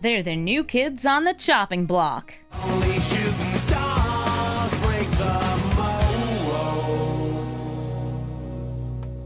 They're the new kids on the chopping block. Only shooting stars break the mold.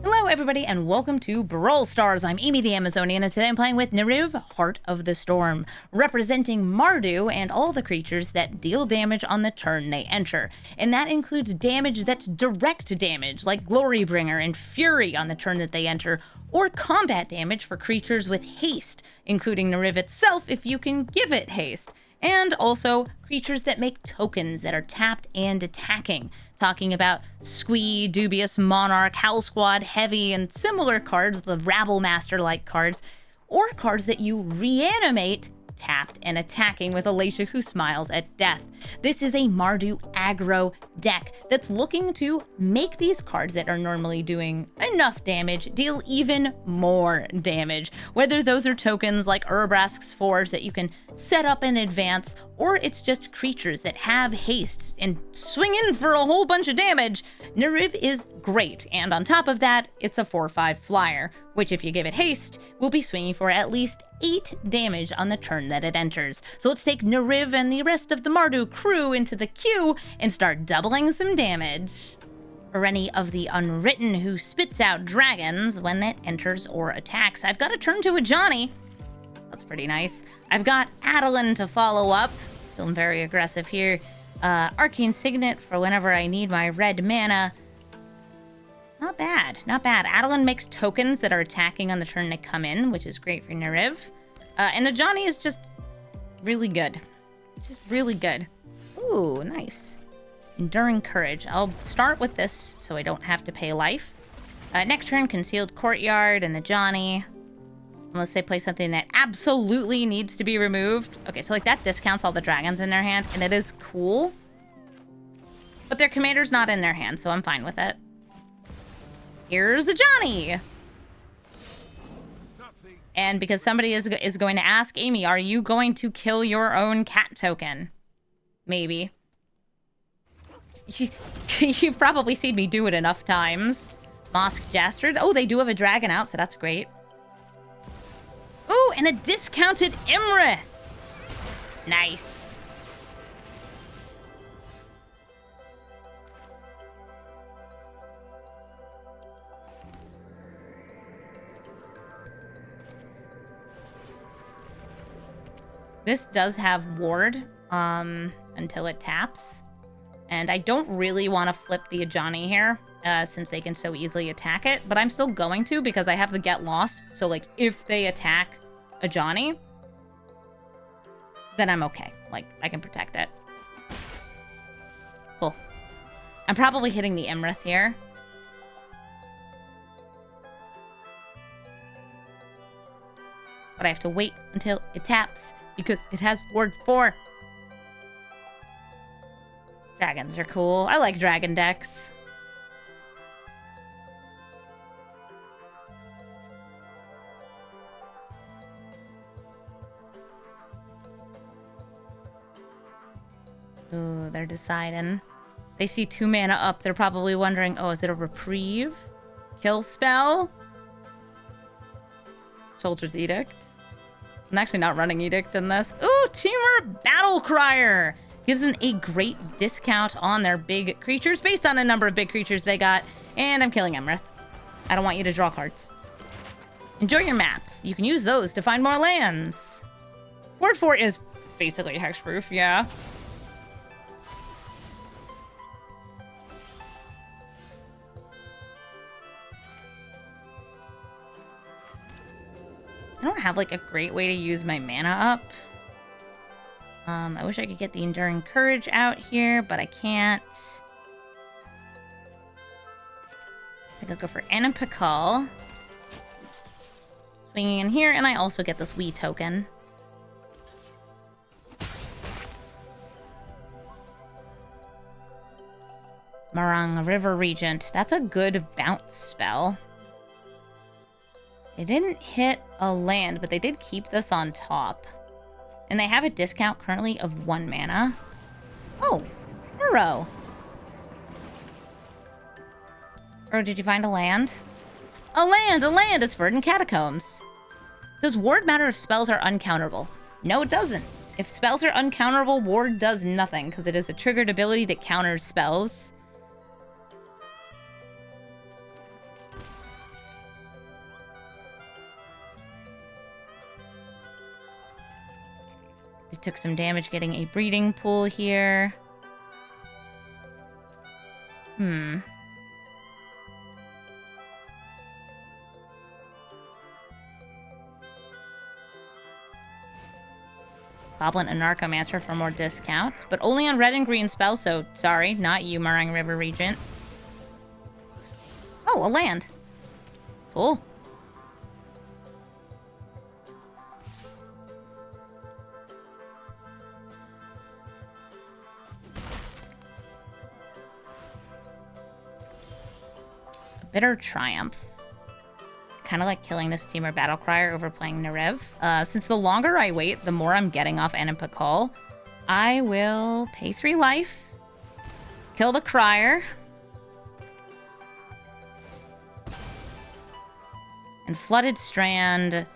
Hello everybody and welcome to Brawl Stars. I'm Amy the Amazonian and today I'm playing with Neriv, Heart of the Storm, representing Mardu and all the creatures that deal damage on the turn they enter. And that includes damage that's direct damage, like Glorybringer and Fury on the turn that they enter, or combat damage for creatures with haste, including Neriv itself if you can give it haste. And also creatures that make tokens that are tapped and attacking. Talking about Squee, Dubious Monarch, Howl Squad, Heavy, and similar cards, the Rabble Master-like cards, or cards that you reanimate tapped and attacking with Alesha who smiles at death. This is a Mardu aggro deck that's looking to make these cards that are normally doing enough damage deal even more damage. Whether those are tokens like Urbrask's Forge that you can set up in advance, or it's just creatures that have haste and swing in for a whole bunch of damage, Neriv is great. And on top of that, it's a 4/5 flyer, which if you give it haste, will be swinging for at least 8 damage on the turn that it enters. So let's take Neriv and the rest of the Mardu crew into the queue and start doubling some damage. Ureni of the Unwritten, who spits out dragons when it enters or attacks. I've got to turn to a Johnny. That's pretty nice. I've got Adeline to follow up. Feeling very aggressive here. Arcane Signet for whenever I need my red mana. Not bad, not bad. Adeline makes tokens that are attacking on the turn they come in, which is great for Neriv. And Ajani is just really good. Just really good. Ooh, nice. Enduring Courage. I'll start with this so I don't have to pay life. Next turn, Concealed Courtyard and Ajani. Unless they play something that absolutely needs to be removed. Okay, so like that discounts all the dragons in their hand, and it is cool. But their commander's not in their hand, so I'm fine with it. Here's a Johnny. And because somebody is going to ask, Amy, are you going to kill your own cat token? Maybe. You've probably seen me do it enough times. Mosk Jastard. Oh, they do have a dragon out, so that's great. Ooh, and a discounted Imrith. Nice. This does have ward until it taps. And I don't really want to flip the Ajani here since they can so easily attack it. But I'm still going to because I have the Get Lost. So like if they attack Ajani, then I'm okay. Like I can protect it. Cool. I'm probably hitting the Imrith here. But I have to wait until it taps. Because it has ward 4. Dragons are cool. I like dragon decks. Ooh, they're deciding. They see 2 mana up. They're probably wondering, oh, is it a reprieve? Kill spell? Soldier's Edict? I'm actually not running Edict in this. Ooh, Teamer Battle Crier! Gives them a great discount on their big creatures based on a number of big creatures they got. And I'm killing Imrith. I don't want you to draw cards. Enjoy your maps. You can use those to find more lands. Ward 4 is basically hexproof, yeah. I don't have like a great way to use my mana up. I wish I could get the Enduring Courage out here, but I can't. I think I'll go for Anipakal. Swinging in here, and I also get this Wii token. Marang River Regent. That's a good bounce spell. They didn't hit a land, but they did keep this on top. And they have a discount currently of 1 mana. Oh, Burrow. Or did you find a land? A land! It's Verdant Catacombs. Does ward matter if spells are uncounterable? No, it doesn't. If spells are uncounterable, ward does nothing, because it is a triggered ability that counters spells. They took some damage getting a breeding pool here. Goblin and Narcomancer for more discounts, but only on red and green spells, so sorry, not you, Meringue River Regent. Oh, a land. Cool. A Bitter Triumph. Kind of like killing this Teamer Battlecrier over playing Neriv. Since the longer I wait, the more I'm getting off Animist, I will pay 3 life, kill the Crier, and Flooded Strand,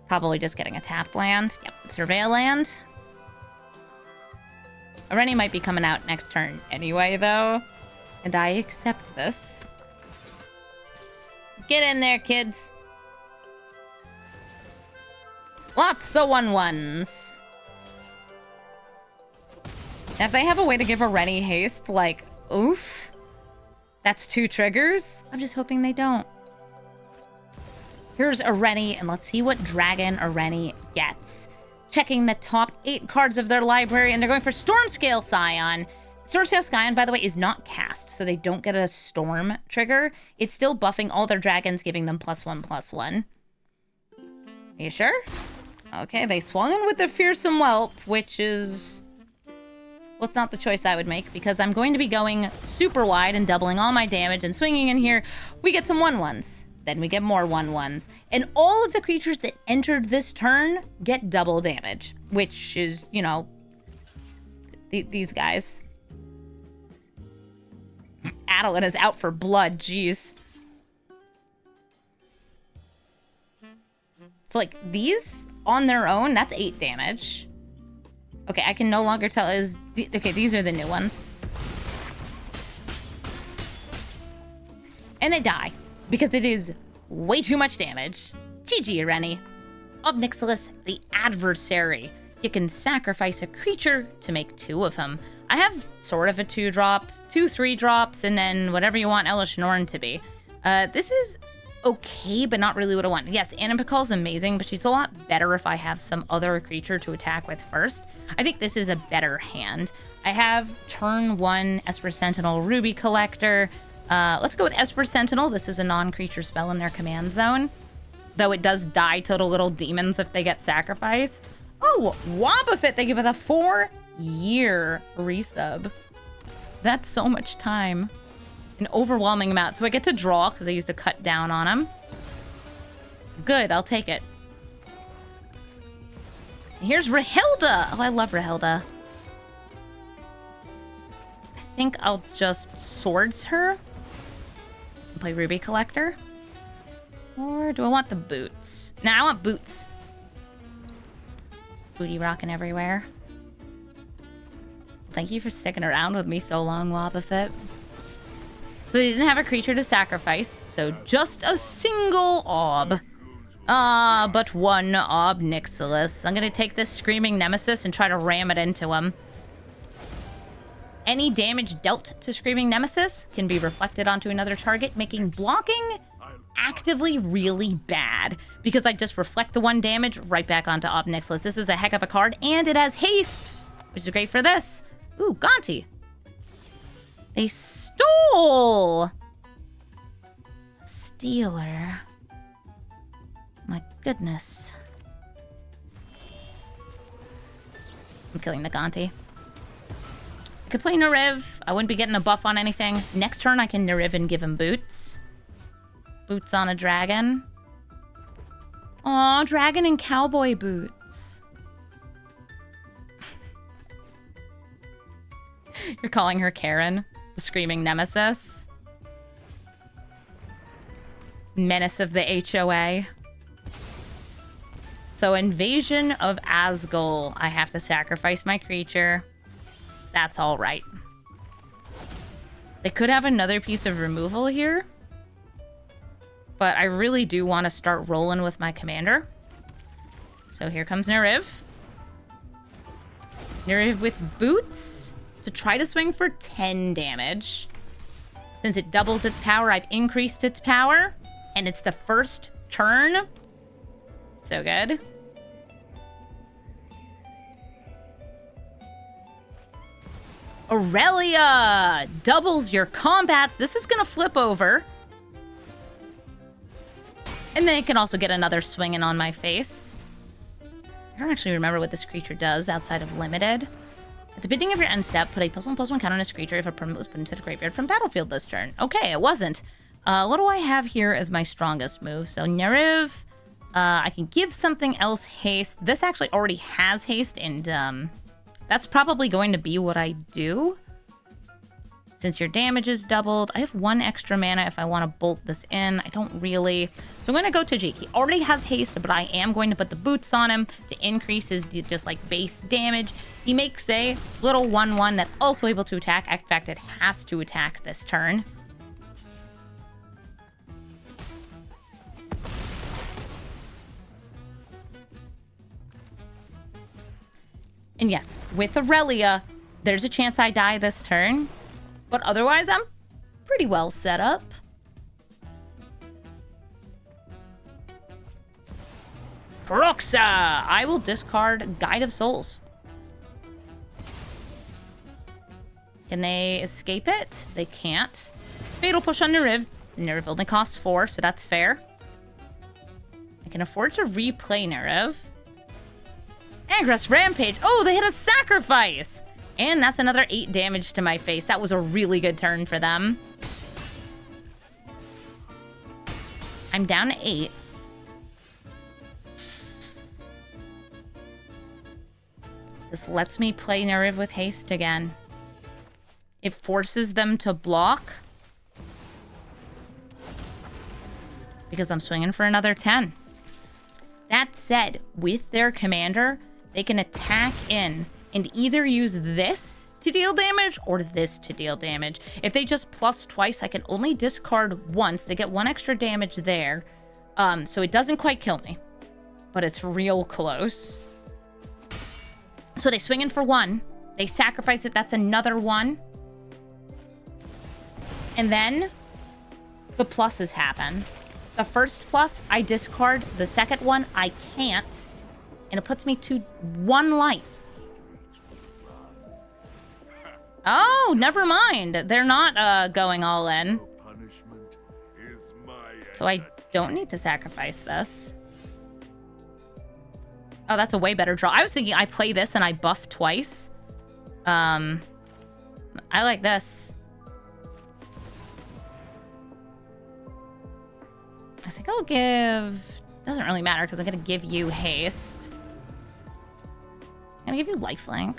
probably just getting a tapped land. Yep, Surveil land. Ureni might be coming out next turn anyway, though, and I accept this. Get in there, kids. Lots of 1/1s. If they have a way to give Ureni haste, like, oof, that's 2 triggers. I'm just hoping they don't. Here's Ureni, and let's see what Dragon Ureni gets. Checking the top 8 cards of their library, and they're going for Stormscale Scion. Stormscale Scion, by the way, is not cast, so they don't get a storm trigger. It's still buffing all their dragons, giving them +1/+1. Are you sure? Okay, they swung in with the Fearsome Whelp, which is... well, it's not the choice I would make, because I'm going to be going super wide and doubling all my damage and swinging in here. We get some 1/1s. Then we get more 1/1s. And all of the creatures that entered this turn get double damage, which is, you know, these guys. Adeline is out for blood, jeez. So, like, these on their own, that's 8 damage. Okay, I can no longer tell. Okay, these are the new ones. And they die, because it is way too much damage. GG, Ureni. Nixilis, the Adversary. You can sacrifice a creature to make 2 of them. I have sort of a 2-drop, 2 3-drops, and then whatever you want Elesh Norn to be. This is okay, but not really what I want. Yes, Animist is amazing, but she's a lot better if I have some other creature to attack with first. I think this is a better hand. I have turn 1 Esper Sentinel Ruby Collector. Let's go with Esper Sentinel. This is a non-creature spell in their command zone, though it does die to the little demons if they get sacrificed. Oh, Wobbuffet, they give it a 4-year resub. That's so much time. An overwhelming amount. So I get to draw because I used to cut down on him. Good, I'll take it. Here's Rahilda. Oh, I love Rahilda. I think I'll just swords her. And play Ruby Collector. Or do I want the boots? Nah, I want boots. Booty rocking everywhere. Thank you for sticking around with me so long, Wobbuffet. So they didn't have a creature to sacrifice, so just a single Ob. But one Ob Nixilis. I'm gonna take this Screaming Nemesis and try to ram it into him. Any damage dealt to Screaming Nemesis can be reflected onto another target, making blocking actively really bad, because I just reflect the 1 damage right back onto Ob Nixilis. This is a heck of a card, and it has haste, which is great for this. Ooh, Gonti. They stole! Stealer. My goodness. I'm killing the Gonti. I could play Neriv. I wouldn't be getting a buff on anything. Next turn, I can Neriv and give him boots. Boots on a dragon. Aw, dragon and cowboy boots. You're calling her Karen, the Screaming Nemesis. Menace of the HOA. So Invasion of Asgol. I have to sacrifice my creature. That's all right. They could have another piece of removal here. But I really do want to start rolling with my commander. So here comes Neriv. Neriv with boots to try to swing for 10 damage. Since it doubles its power, I've increased its power. And it's the first turn. So good. Aurelia doubles your combat. This is going to flip over. And then it can also get another swinging on my face. I don't actually remember what this creature does outside of limited. At the beginning of your end step, put a +1/+1 counter on this creature if a permanent was put into the graveyard from battlefield this turn. Okay, it wasn't. What do I have here as my strongest move? So Neriv, I can give something else haste. This actually already has haste, and that's probably going to be what I do. Since your damage is doubled, I have 1 extra mana if I want to bolt this in. I don't really. So I'm going to go to Jake. He already has haste, but I am going to put the boots on him to increase his just like base damage. He makes a little 1/1 that's also able to attack. In fact, it has to attack this turn. And yes, with Aurelia, there's a chance I die this turn. But otherwise, I'm pretty well set up. Proxa! I will discard Guide of Souls. Can they escape it? They can't. Fatal Push on Neriv. Neriv only costs 4, so that's fair. I can afford to replay Neriv. Ingress Rampage. Oh, they hit a sacrifice! And that's another 8 damage to my face. That was a really good turn for them. I'm down to 8. This lets me play Neriv with haste again. It forces them to block. Because I'm swinging for another 10. That said, with their commander, they can attack in and either use this to deal damage or this to deal damage. If they just plus twice, I can only discard once. They get 1 extra damage there. So it doesn't quite kill me, but it's real close. So they swing in for 1. They sacrifice it. That's another 1. And then the pluses happen. The first plus, I discard. The second one, I can't. And it puts me to 1 life. Oh, never mind. They're not going all in. So I don't need to sacrifice this. Oh, that's a way better draw. I was thinking I play this and I buff twice. I like this. I think I'll give... Doesn't really matter because I'm going to give you haste. I'm going to give you lifelink.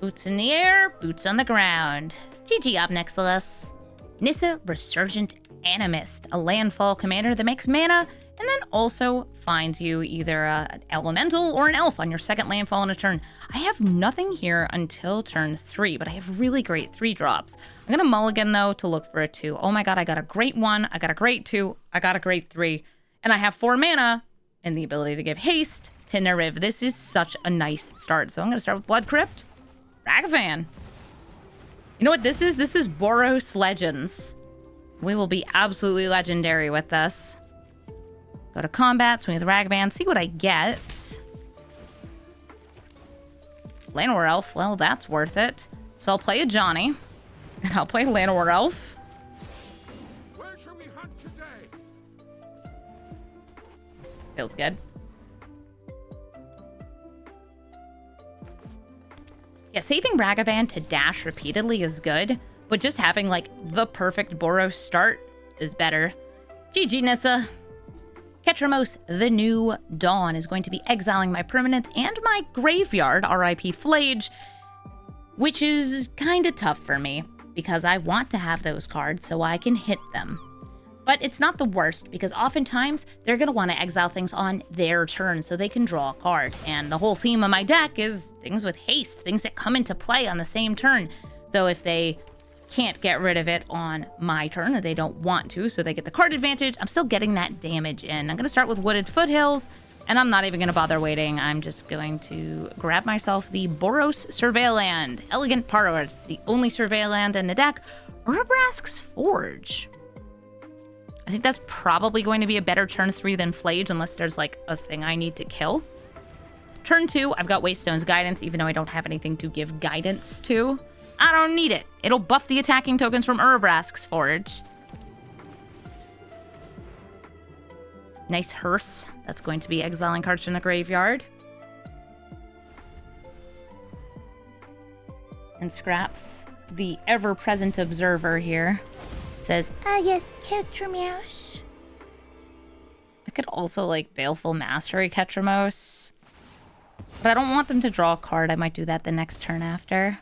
Boots in the air, boots on the ground. GG up, Nixilis. Nissa, Resurgent Animist, a landfall commander that makes mana and then also finds you either an elemental or an elf on your second landfall in a turn. I have nothing here until turn 3, but I have really great 3-drops. I'm going to mulligan, though, to look for a 2. Oh my god, I got a great 1, I got a great 2, I got a great 3, and I have 4 mana and the ability to give haste to Neriv. This is such a nice start. So I'm going to start with Blood Crypt. Ragavan. You know what this is? This is Boros Legends. We will be absolutely legendary with this. Go to combat, swing with Ragavan, see what I get. Llanowar Elf, well, that's worth it. So I'll play a Johnny, and I'll play Llanowar Elf. Where shall we hunt today? Feels good. Yeah, saving Ragavan to dash repeatedly is good, but just having, like, the perfect Boros start is better. GG, Nissa. Ketramose, the New Dawn, is going to be exiling my permanents and my graveyard, RIP Flage, which is kind of tough for me, because I want to have those cards so I can hit them. But it's not the worst, because oftentimes they're going to want to exile things on their turn so they can draw a card. And the whole theme of my deck is things with haste, things that come into play on the same turn. So if they can't get rid of it on my turn, or they don't want to, so they get the card advantage, I'm still getting that damage in. I'm going to start with Wooded Foothills, and I'm not even going to bother waiting. I'm just going to grab myself the Boros Surveilland. Elegant Parlor, it's the only Surveilland in the deck. Urabrask's Forge. I think that's probably going to be a better turn 3 than Flage, unless there's like a thing I need to kill. Turn 2, I've got Wastestone's Guidance, even though I don't have anything to give guidance to. I don't need it. It'll buff the attacking tokens from Urabrask's Forge. Nice hearse. That's going to be exiling cards from the graveyard. And scraps the ever-present observer here. Says, yes, Ketramose. I could also, like, Baleful Mastery Ketramose. But I don't want them to draw a card. I might do that the next turn after.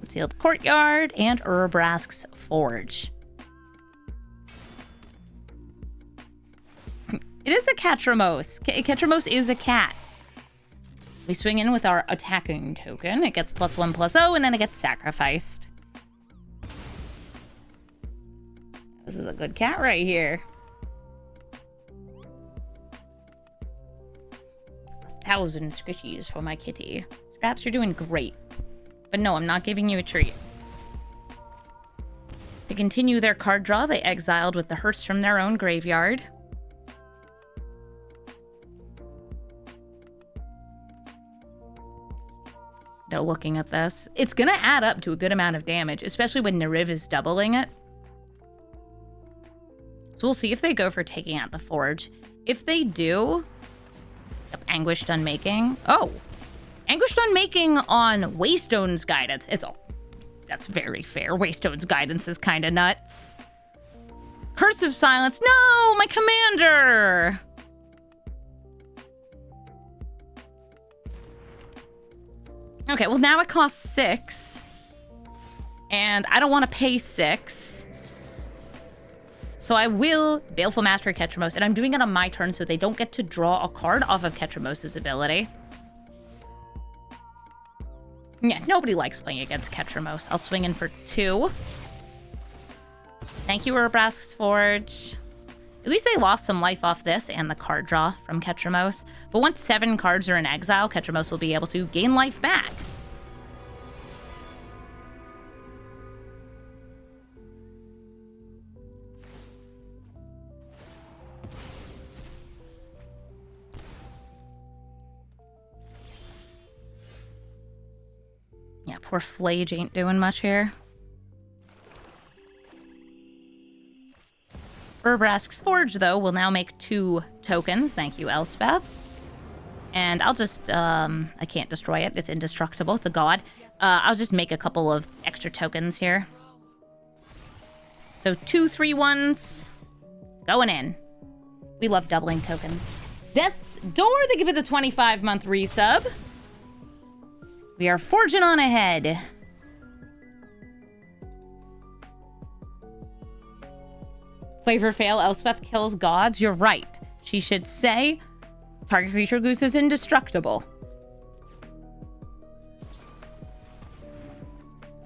Sealed Courtyard and Urabrask's Forge. It is a Ketramose. Ketramose is a cat. We swing in with our attacking token. It gets +1/+0, and then it gets sacrificed. This is a good cat right here. 1,000 squishies for my kitty. Scraps, you're doing great. But no, I'm not giving you a treat. To continue their card draw, they exiled with the hearse from their own graveyard. They're looking at this. It's going to add up to a good amount of damage, especially when Neriv is doubling it. So we'll see if they go for taking out the Forge. If they do... Yep, Anguished Unmaking. Oh! Anguished Unmaking on Waystone's Guidance. That's very fair. Waystone's Guidance is kind of nuts. Curse of Silence. No! My commander! Okay, well now it costs 6. And I don't want to pay 6. So I will Baleful Mastery Ketramose. And I'm doing it on my turn so they don't get to draw a card off of Ketramose's ability. Yeah, nobody likes playing against Ketramose. I'll swing in for 2. Thank you, Urabrask's Forge. At least they lost some life off this and the card draw from Ketramose. But once 7 cards are in exile, Ketramose will be able to gain life back. Yeah, poor Flage ain't doing much here. Urabrask's Forge, though, will now make 2 tokens. Thank you, Elspeth. And I'll just, I can't destroy it. It's indestructible. It's a god. I'll just make a couple of extra tokens here. So 2 3/1s going in. We love doubling tokens. Death's Door, they give it the 25-month resub. We are forging on ahead. Flavor fail, Elspeth kills gods. You're right. She should say, target creature loses indestructible.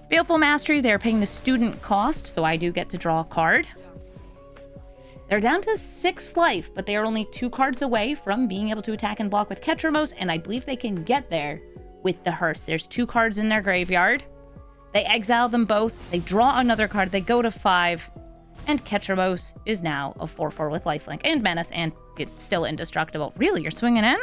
Baleful Mastery, they're paying the student cost, so I do get to draw a card. They're down to 6 life, but they are only 2 cards away from being able to attack and block with Ketramose, and I believe they can get there with the hearse. There's 2 cards in their graveyard. They exile them both. They draw another card. They go to 5. And Ketramose is now a 4/4 with lifelink and menace, and it's still indestructible. Really? You're swinging in?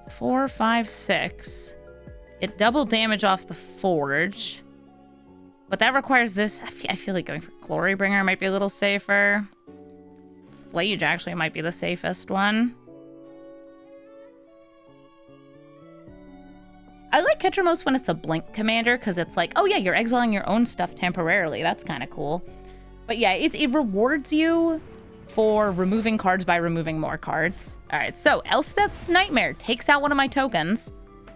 4, 5, 6. It double damage off the Forge. But that requires this. I feel like going for Glorybringer might be a little safer. Flage actually might be the safest one. I like Ketramose when it's a blink commander, because it's like, oh yeah, you're exiling your own stuff temporarily. That's kind of cool. But yeah, it rewards you for removing cards by removing more cards. All right, so Elspeth's Nightmare takes out one of my tokens,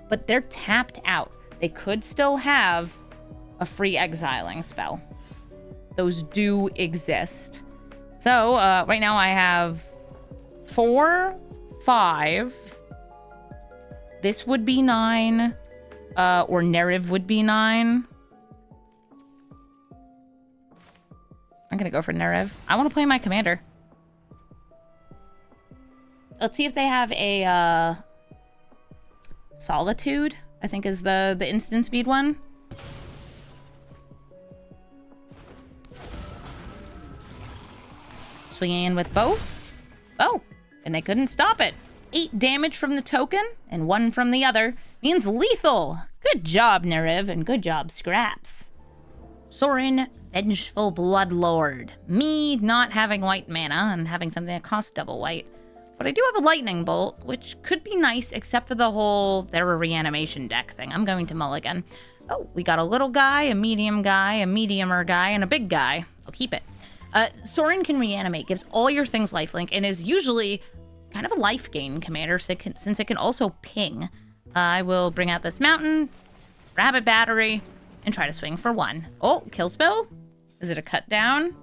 but they're tapped out. They could still have a free exiling spell. Those do exist. So right now I have 4, 5. This would be 9, or Neriv would be 9. I'm gonna go for Neriv. I want to play my commander. Let's see if they have a Solitude, I think is the instant speed one. Swinging in with both. Oh, and they couldn't stop it. 8 damage from the token and 1 from the other means lethal. Good job, Neriv, and good job, Scraps. Sorin, Vengeful Bloodlord. Me not having white mana and having something that costs double white. But I do have a lightning bolt, which could be nice, except for the whole they're a reanimation deck thing. I'm going to mulligan. Oh, we got a little guy, a medium guy, a mediumer guy, and a big guy. I'll keep it. Sorin can reanimate, gives all your things lifelink, and is usually kind of a life gain commander since it can also ping. I will bring out this mountain, rabbit battery, and try to swing for 1. Oh, kill spell? Is it a cut down?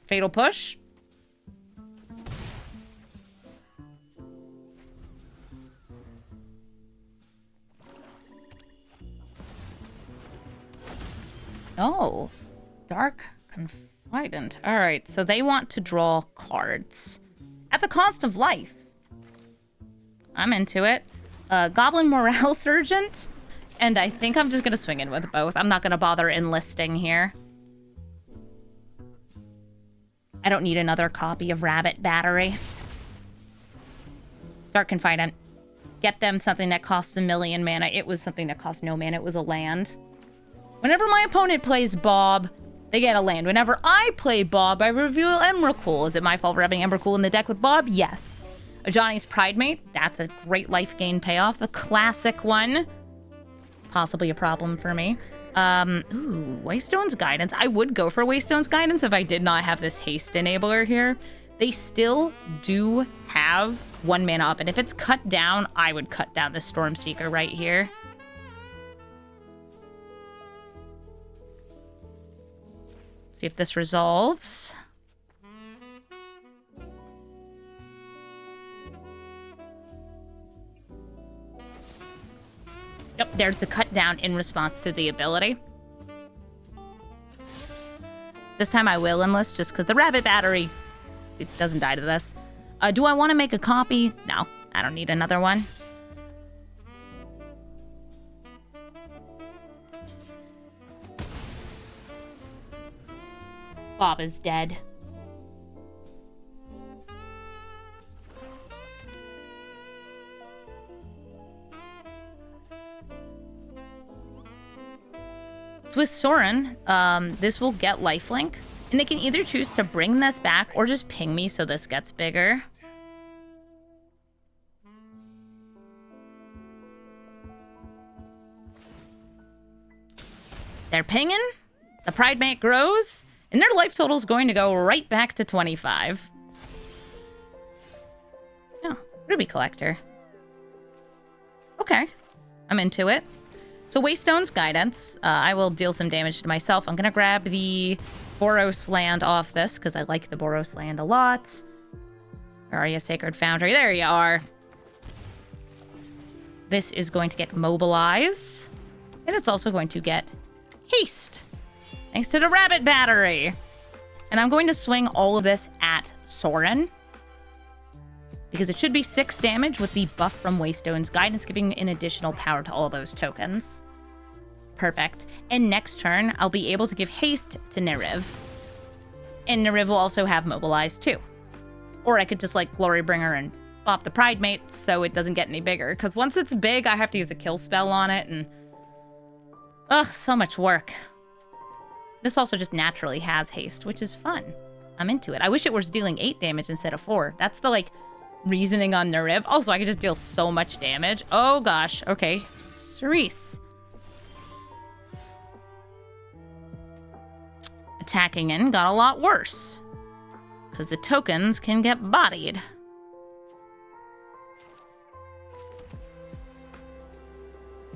Fatal push? Oh, Dark Confidant. All right, so they want to draw cards at the cost of life. I'm into it. Goblin Morale Surgeant, and I think I'm just going to swing in with both. I'm not going to bother enlisting here. I don't need another copy of Rabbit Battery. Dark Confidant. Get them something that costs 1 million mana. It was something that cost no mana. It was a land. Whenever my opponent plays Bob, they get a land. Whenever I play Bob, I reveal Emrakul. Is it my fault for having Emrakul in the deck with Bob? Yes. A Johnny's Pridemate. That's a great life gain payoff. The classic one. Possibly a problem for me. Ooh, Waystone's Guidance. I would go for Waystone's Guidance if I did not have this haste enabler here. They still do have 1 mana up, and if it's cut down, I would cut down the Stormseeker right here. See if this resolves. Yep, there's the cut down in response to the ability. This time I will enlist just because the Rabbit Battery, it doesn't die to this. Do I want to make a copy? No, I don't need another one. Bob is dead. With Sorin, this will get lifelink, and they can either choose to bring this back or just ping me so this gets bigger. They're pinging, the Pridemate grows, and their life total is going to go right back to 25. Oh, Ruby Collector. Okay, I'm into it. So Waystone's Guidance, I will deal some damage to myself. I'm going to grab the Boros land off this because I like the Boros land a lot. Where are you, Sacred Foundry? There you are. This is going to get Mobilize. And it's also going to get Haste. Thanks to the Rabbit Battery. And I'm going to swing all of this at Sorin. Because it should be 6 damage with the buff from Waystone's Guidance, giving an additional power to all those tokens. Perfect. And next turn, I'll be able to give haste to Neriv. And Neriv will also have Mobilize too. Or I could just like Glorybringer and bop the Pridemate so it doesn't get any bigger. Because once it's big, I have to use a kill spell on it. And ugh, so much work. This also just naturally has haste, which is fun. I'm into it. I wish it was dealing 8 damage instead of 4. That's the like reasoning on Neriv. Also, I could just deal so much damage. Oh gosh. Okay. Cerise. Attacking in got a lot worse. because the tokens can get bodied.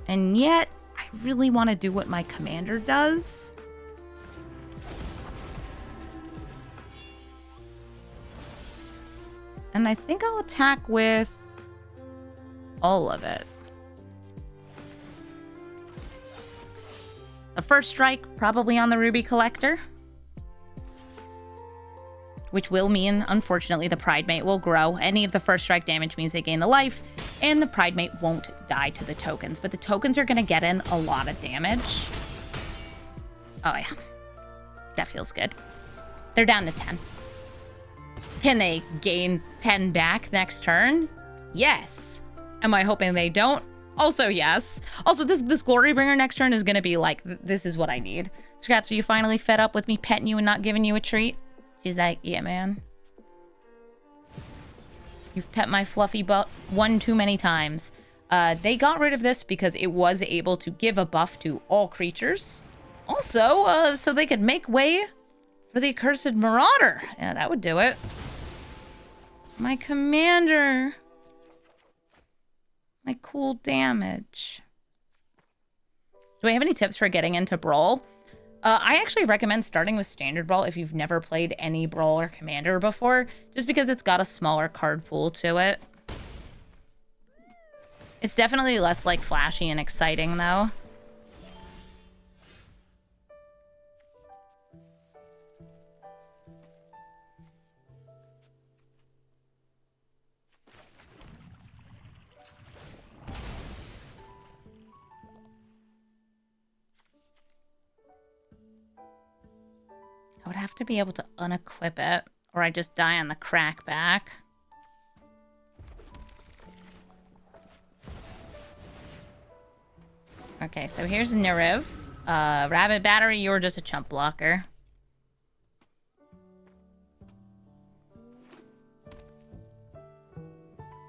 And yet, I really want to do what my commander does. And I think I'll attack with all of it. The first strike, probably on the Ruby Collector. Which will mean, unfortunately, the Pridemate will grow. Any of the first strike damage means they gain the life, and the Pridemate won't die to the tokens. But the tokens are going to get in a lot of damage. Oh, yeah. That feels good. They're down to 10. Can they gain 10 back next turn? Yes. Am I hoping they don't? Also, yes. Also, this Glorybringer next turn is going to be like, this is what I need. Scraps, are you finally fed up with me petting you and not giving you a treat? She's like, yeah, man. You've pet my fluffy butt one too many times. They got rid of this because it was able to give a buff to all creatures. Also, so they could make way for the Accursed Marauder. Yeah, that would do it. My commander. My cool damage. Do I have any tips for getting into Brawl? I actually recommend starting with Standard Brawl if you've never played any Brawl or Commander before, just because it's got a smaller card pool to it. It's definitely less, like, flashy and exciting, though. I would have to be able to unequip it, or I just die on the crackback. Okay, so here's Neriv. Rabbit Battery, you're just a chump blocker.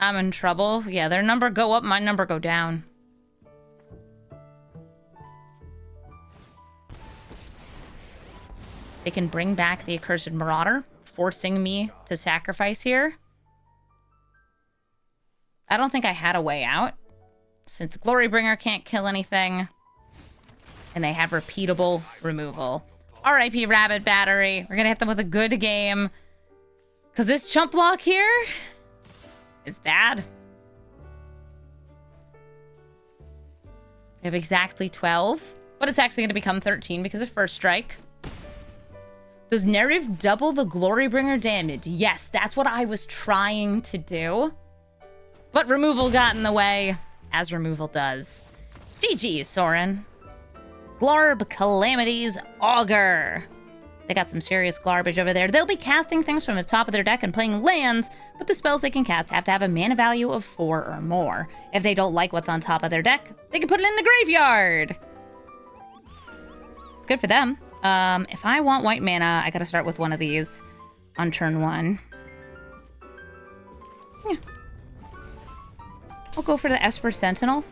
I'm in trouble. Yeah, their number go up, my number go down. They can bring back the Accursed Marauder, forcing me to sacrifice here. I don't think I had a way out, since Glorybringer can't kill anything, and they have repeatable removal. RIP Rabbit Battery. We're gonna hit them with a good game, because this chump block here is bad. We have exactly 12, but it's actually going to become 13 because of First Strike. Does Neriv double the Glorybringer damage? Yes, that's what I was trying to do. But removal got in the way, as removal does. GG, Sorin. Glarb, Calamity's Augur. They got some serious garbage over there. They'll be casting things from the top of their deck and playing lands, but the spells they can cast have to have a mana value of 4 or more. If they don't like what's on top of their deck, they can put it in the graveyard. It's good for them. If I want white mana, I gotta start with one of these on turn 1. Yeah. I'll go for the Esper Sentinel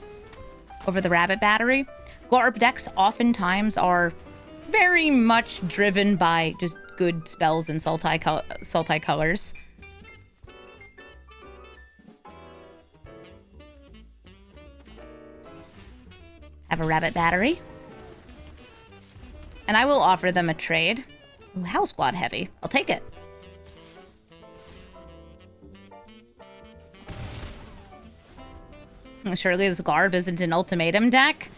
over the Rabbit Battery. Glarb decks oftentimes are very much driven by just good spells and salty colors. Have a Rabbit Battery. And I will offer them a trade. Ooh, House Squad heavy. I'll take it. Surely this Glarb isn't an ultimatum deck.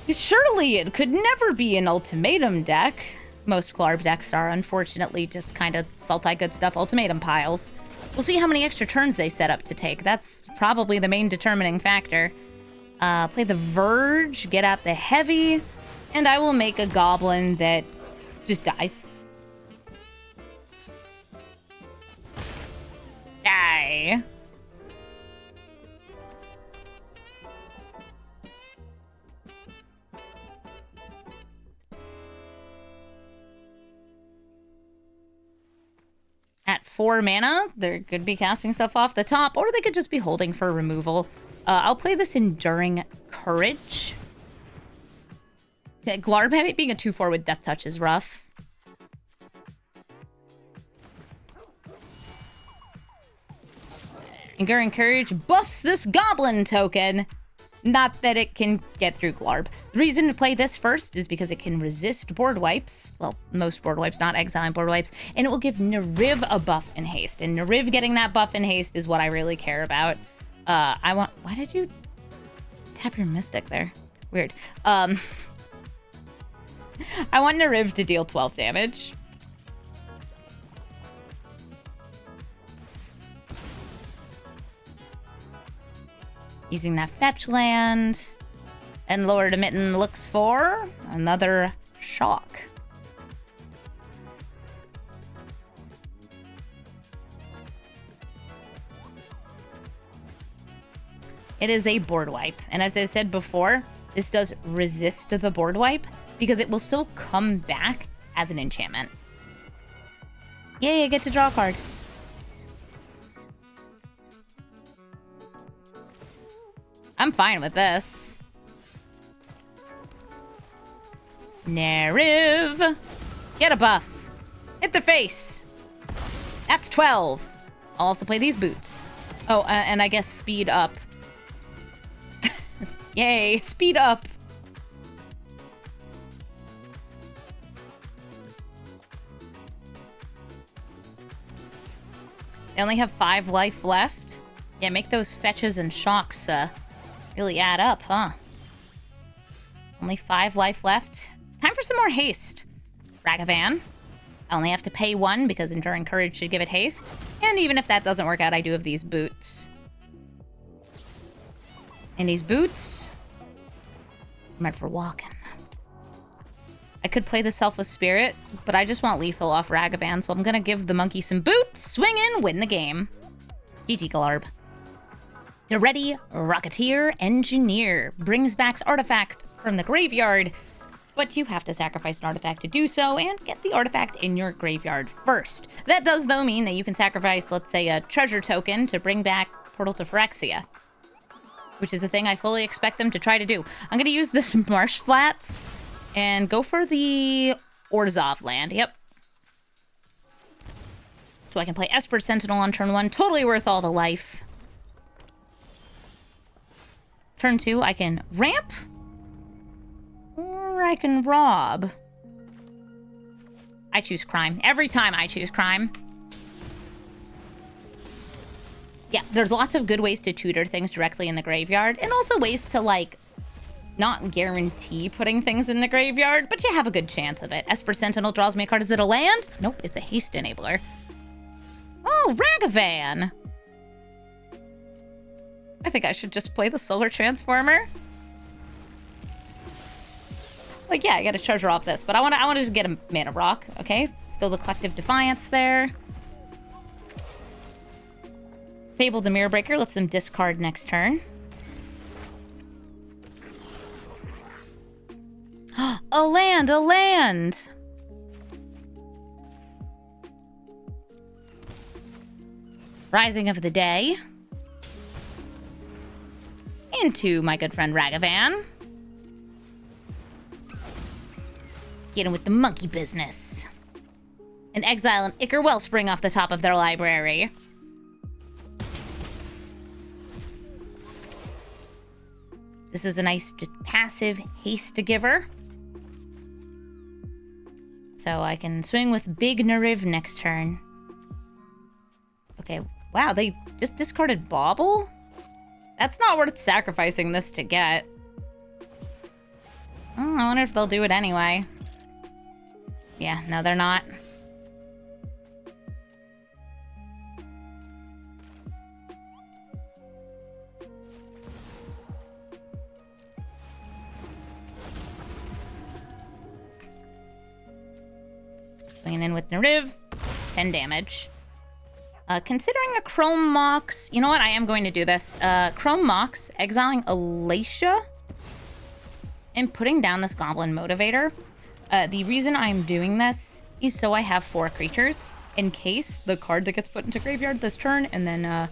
Surely it could never be an ultimatum deck. Most Glarb decks are, unfortunately, just kind of salty good stuff ultimatum piles. We'll see how many extra turns they set up to take. That's probably the main determining factor. Play the Verge, get out the heavy, and I will make a goblin that just dies. Die. At 4 mana, they could be casting stuff off the top, or they could just be holding for removal. I'll play this Enduring Courage. Glarb being a 2/4 with Death Touch is rough. Enduring Courage buffs this goblin token. Not that it can get through Glarb. The reason to play this first is because it can resist board wipes. Well, most board wipes, not exiling board wipes. And it will give Neriv a buff and haste. And Neriv getting that buff and haste is what I really care about. Why did you tap your Mystic there? Weird. I want Neriv to deal 12 damage. Using that fetch land. And Lord Mitten looks for another shock. It is a board wipe. And as I said before, this does resist the board wipe because it will still come back as an enchantment. Yay, I get to draw a card. I'm fine with this. Neriv. Get a buff. Hit the face. That's 12. I'll also play these boots. Oh, and I guess speed up. Yay, speed up. They only have 5 life left. Yeah, make those fetches and shocks really add up, huh? Only 5 life left. Time for some more haste. Ragavan. I only have to pay 1 because Enduring Courage should give it haste. And even if that doesn't work out, I do have these boots. And these boots are meant for walking. I could play the Selfless Spirit, but I just want lethal off Ragavan, so I'm gonna give the monkey some boots, swing in, win the game. GG Glarb. Daretti, Rocketeer, Engineer. Brings back artifact from the graveyard, but you have to sacrifice an artifact to do so, and get the artifact in your graveyard first. That does, though, mean that you can sacrifice, let's say, a treasure token to bring back Portal to Phyrexia, which is a thing I fully expect them to try to do. I'm going to use this Marsh Flats and go for the Orzhov land. Yep. So I can play Esper Sentinel on turn 1. Totally worth all the life. Turn 2, I can ramp. Or I can rob. I choose crime. Every time I choose crime. Yeah, there's lots of good ways to tutor things directly in the graveyard. And also ways to, like, not guarantee putting things in the graveyard, but you have a good chance of it. Esper Sentinel draws me a card. Is it a land? Nope, it's a haste enabler. Oh, Ragavan! I think I should just play the Solar Transformer. Like, yeah, I gotta treasure off this, but I wanna just get a Mana Rock, okay? Still the Collective Defiance there. Fable the Mirror Breaker lets them discard next turn. A land, a land! Rising of the Day. Into my good friend Ragavan. Get in with the monkey business. And exile an Ichor Wellspring off the top of their library. This is a nice, just passive haste giver. So I can swing with Big Neriv next turn. Okay, wow, they just discarded Bauble? That's not worth sacrificing this to get. Oh, I wonder if they'll do it anyway. Yeah, no, they're not. Swinging in with Neriv. 10 damage. Considering a Chrome Mox... You know what? I am going to do this. Chrome Mox, exiling Alesha, and putting down this Goblin Motivator. The reason I'm doing this is so I have 4 creatures in case the card that gets put into graveyard this turn and then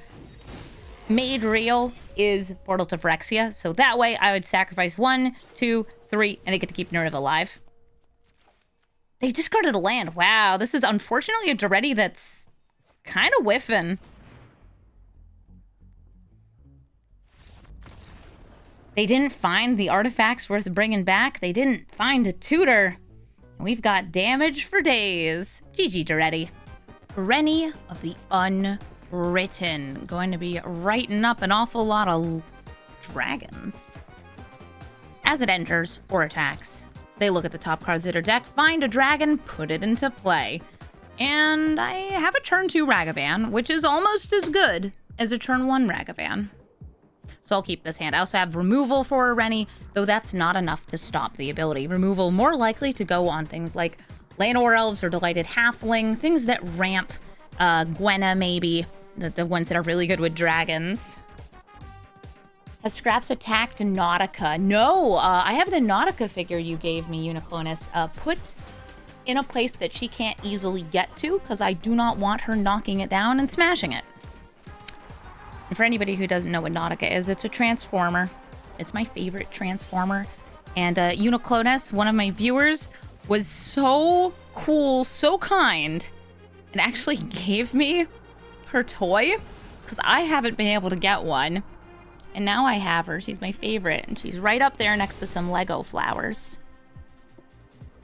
made real is Portal to Phyrexia. So that way I would sacrifice 1, 2, 3, and I get to keep Neriv alive. They discarded a land. Wow, this is unfortunately a Daretti that's kind of whiffing. They didn't find the artifacts worth bringing back. They didn't find a tutor. And we've got damage for days. GG, Daretti. Ureni of the Unwritten. Going to be writing up an awful lot of dragons. As it enters or attacks, they look at the top cards of their deck, find a dragon, put it into play. And I have a turn 2 Ragavan, which is almost as good as a turn 1 Ragavan. So I'll keep this hand. I also have removal for Ureni, though that's not enough to stop the ability. Removal more likely to go on things like Llanowar Elves or Delighted Halfling, things that ramp Gwenna maybe, the ones that are really good with dragons. Has Scraps attacked Nautica? No, I have the Nautica figure you gave me, Uniclonus, put in a place that she can't easily get to, because I do not want her knocking it down and smashing it. And for anybody who doesn't know what Nautica is, it's a transformer. It's my favorite transformer. And Uniclonus, one of my viewers, was so cool, so kind, and actually gave me her toy, because I haven't been able to get one. And now I have her. She's my favorite. And she's right up there next to some Lego flowers.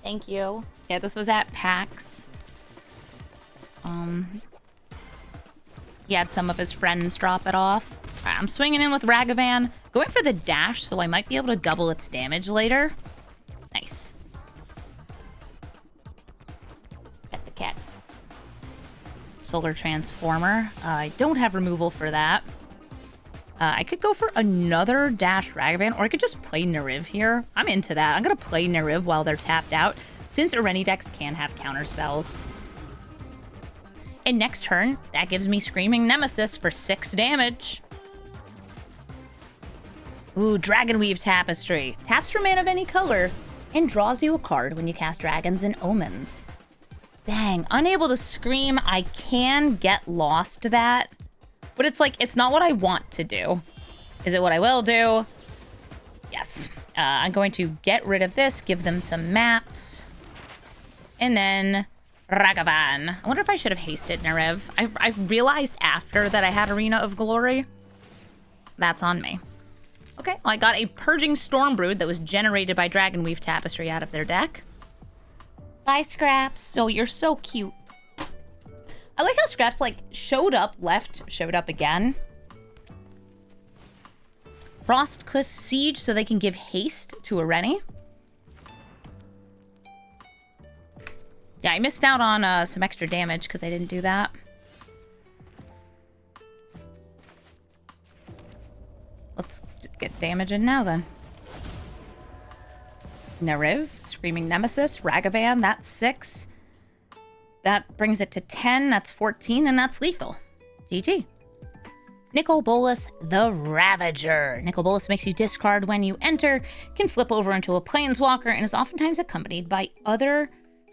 Thank you. Yeah, this was at PAX. He had some of his friends drop it off. All right, I'm swinging in with Ragavan. Going for the dash, so I might be able to double its damage later. Nice. Pet the cat. Solar Transformer. I don't have removal for that. I could go for another dash Ragavan, or I could just play Neriv here. I'm into that. I'm going to play Neriv while they're tapped out, since Ureni decks can have counter spells. And next turn, that gives me Screaming Nemesis for 6 damage. Ooh, Dragonweave Tapestry. Taps for mana of any color, and draws you a card when you cast Dragons and Omens. Dang, unable to scream. I can get lost to that. But it's like, it's not what I want to do. Is it what I will do? Yes. I'm going to get rid of this, give them some maps. And then Ragavan. I wonder if I should have hasted Neriv. I've realized after that I had Arena of Glory. That's on me. Okay, well, I got a Purging Stormbrood that was generated by Dragonweave Tapestry out of their deck. Bye, Scraps. Oh, you're so cute. I like how Scraps, like, showed up, left, showed up again. Frostcliff Siege, so they can give haste to Ureni. Yeah, I missed out on some extra damage because I didn't do that. Let's just get damage in now, then. Neriv, Screaming Nemesis, Ragavan, that's 6. That brings it to 10, that's 14, and that's lethal. GG. Nicol Bolas, the Ravager. Nicol Bolas makes you discard when you enter, can flip over into a Planeswalker, and is oftentimes accompanied by other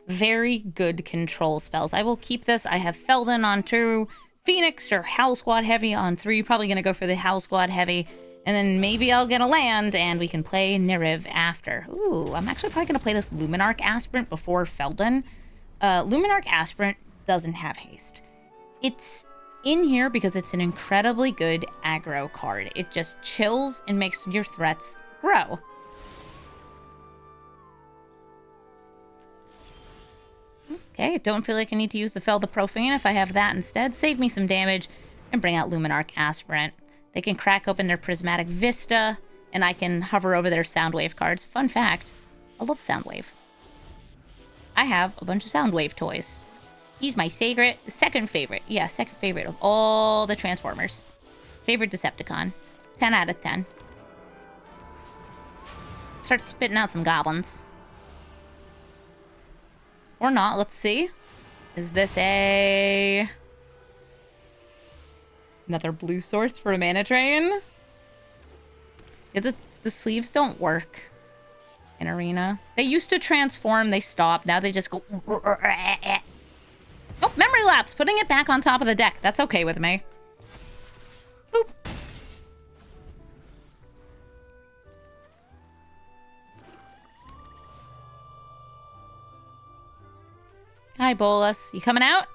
very good control spells. I will keep this. I have Feldon on 2, Phoenix or Howl Squad Heavy on 3. Probably going to go for the Howl Squad Heavy. And then maybe I'll get a land, and we can play Neriv after. Ooh, I'm actually probably going to play this Luminarch Aspirant before Feldon. Luminarch Aspirant doesn't have haste. It's in here because it's an incredibly good aggro card. It just chills and makes your threats grow. Okay, don't feel like I need to use the Fel the Profane if I have that instead. Save me some damage and bring out Luminarch Aspirant. They can crack open their Prismatic Vista, and I can hover over their Soundwave cards. Fun fact, I love Soundwave. I have a bunch of Soundwave toys. He's my favorite, second favorite of all the Transformers. Favorite Decepticon. 10 out of 10. Start spitting out some goblins. Or not, let's see. Is this another blue source for a mana drain? Yeah, the sleeves don't work in Arena. They used to transform, they stopped. Now they just go... Oh, memory lapse! Putting it back on top of the deck. That's okay with me. Boop. Hi, Bolas. You coming out?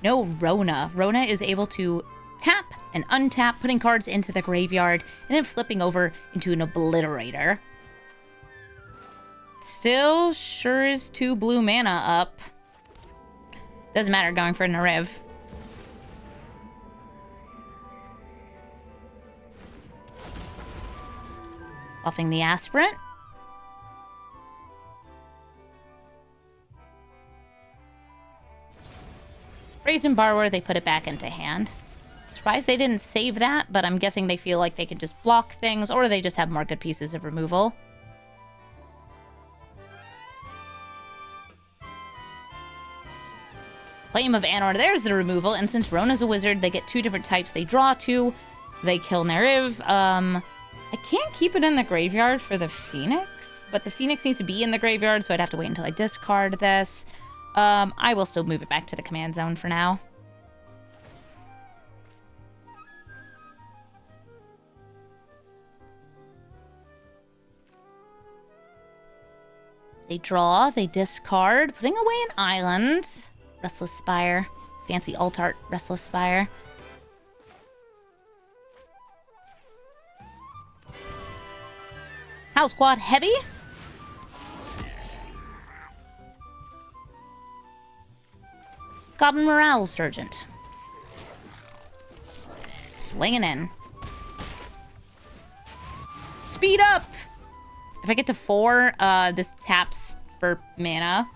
No Rona. Rona is able to tap and untap, putting cards into the graveyard, and then flipping over into an Obliterator. Still sure is 2 blue mana up. Doesn't matter, going for Neriv. Buffing the Aspirant. Brazen Borrower, they put it back into hand. Surprised they didn't save that, but I'm guessing they feel like they could just block things, or they just have more good pieces of removal. Flame of Anor, there's the removal, and since Rona's a wizard, they get 2 different types they draw to. They kill Neriv. I can't keep it in the graveyard for the Phoenix, but the Phoenix needs to be in the graveyard, so I'd have to wait until I discard this. I will still move it back to the command zone for now. They draw, they discard, putting away an island. Restless Spire. Fancy alt art Restless Spire. House Squad Heavy. Goblin Morale Resurgent. Swinging in. Speed up! If I get to 4, this taps for mana.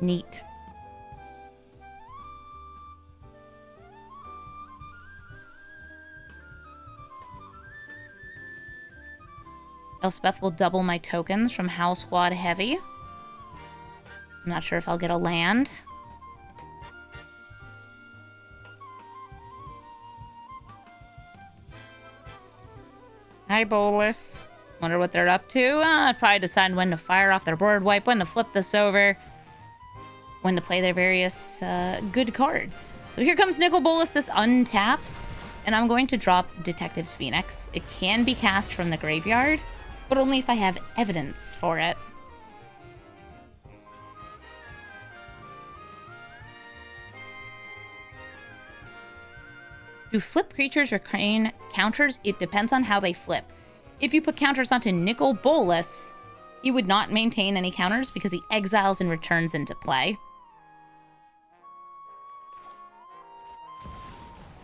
Neat. Elspeth will double my tokens from House Squad Heavy. I'm not sure if I'll get a land. Hi, Bolas. Wonder what they're up to. I'd probably decide when to fire off their board wipe, when to flip this over, when to play their various good cards. So here comes Nicol Bolas. This untaps, and I'm going to drop Detective's Phoenix. It can be cast from the graveyard, but only if I have evidence for it. Do flip creatures retain counters? It depends on how they flip. If you put counters onto Nicol Bolas, he would not maintain any counters because he exiles and returns into play.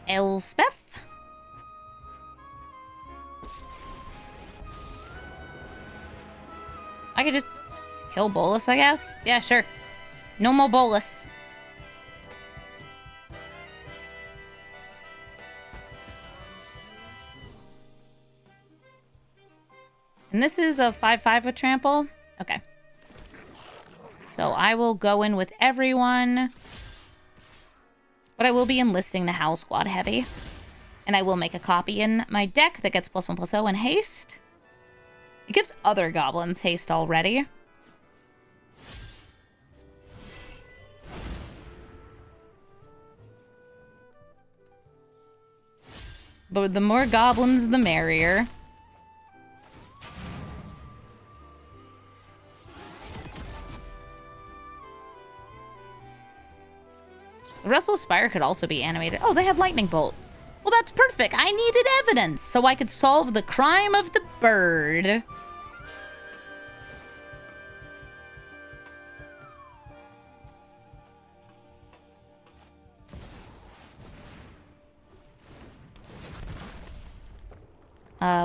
Elspeth? I could just kill Bolas, I guess? Yeah, sure. No more Bolas. And this is a 5/5 with trample? Okay. So I will go in with everyone. But I will be enlisting the Howl Squad Heavy. And I will make a copy in my deck that gets +1/+0 and haste. It gives other goblins haste already. But the more goblins, the merrier. The Restless Spire could also be animated. Oh, they have Lightning Bolt. Well, that's perfect. I needed evidence so I could solve the crime of the bird.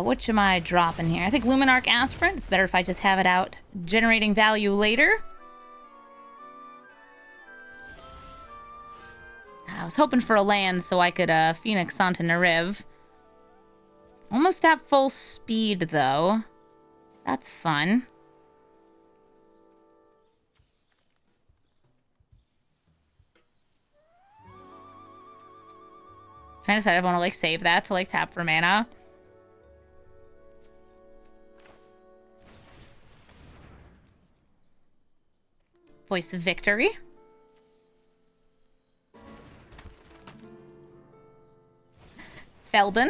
Which am I dropping here? I think Luminarch Aspirant. It's better if I just have it out generating value later. I was hoping for a land so I could Phoenix onto Neriv. Almost at full speed, though. That's fun. Trying to decide if I want to save that to tap for mana. Voice of Victory. Felden.